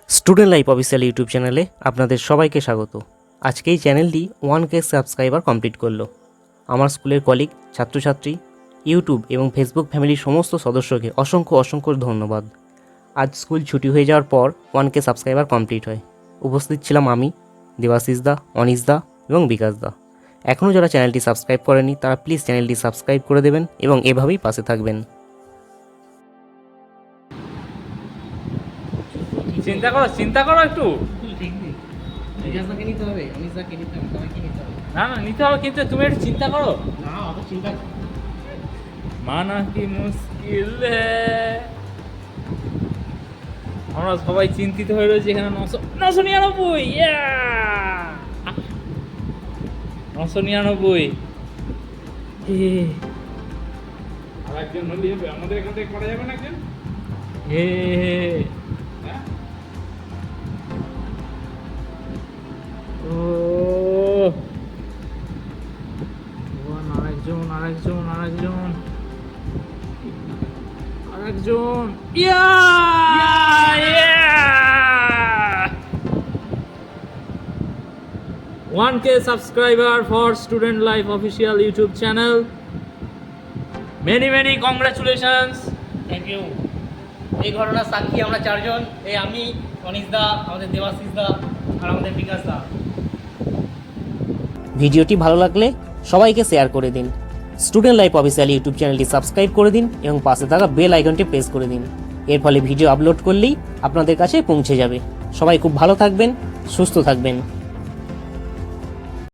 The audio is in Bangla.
স্টুডেন্ট লাইফ অফিসিয়াল ইউটিউব চ্যানেলে আপনাদের সবাইকে স্বাগত। আজকে এই চ্যানেলটি 1K সাবস্ক্রাইবার কমপ্লিট করলো। আমার স্কুলের কলিগ, ছাত্রছাত্রী, ইউটিউব এবং ফেসবুক ফ্যামিলির সমস্ত সদস্যকে অসংখ্য ধন্যবাদ। আজ স্কুল ছুটি হয়ে যাওয়ার পর 1K সাবস্ক্রাইবার কমপ্লিট হয়। উপস্থিত ছিলাম আমি, দেবাশিস দা, অনিশ দা এবং বিকাশ দা। এখনও যারা চ্যানেলটি সাবস্ক্রাইব করেনি তারা প্লিজ চ্যানেলটি সাবস্ক্রাইব করে দেবেন এবং এভাবেই পাশে থাকবেন। চিন্তা করো একটু। নিতে হবে, অনিশ দাকে নিতে হবে, সবাইকে নিতে হবে। না নিতে হবে, কিন্তু তুমি একটু চিন্তা করো। না, অত চিন্তা মানা কি মুশকিল হ্যায়। আমরা সবাই চিন্তিত হয়ে রয়েছি এখানে। 999 999। আর একজন হলে হবে, আমাদের এখান থেকে করা যাবে না একজন। ও আরেকজন ইয়া 1K subscriber for Student Life official YouTube channel. Many congratulations. Thank you. এই ঘটনার সাক্ষী আমরা চারজন, এই আমি, অনিশ দা, আমাদের দেবাশিস দা আর আমাদের বিকাশ দা। ভিডিওটি ভালো লাগলে সবাইকে শেয়ার করে দিন। স্টুডেন্ট লাইফ অফিসিয়াল ইউটিউব চ্যানেলটি সাবস্ক্রাইব করে দিন এবং পাশে থাকা বেল আইকনটি প্রেস করে দিন। এর ফলে ভিডিও আপলোড করলেই আপনাদের কাছে পৌঁছে যাবে। সবাই খুব ভালো থাকবেন, সুস্থ থাকবেন।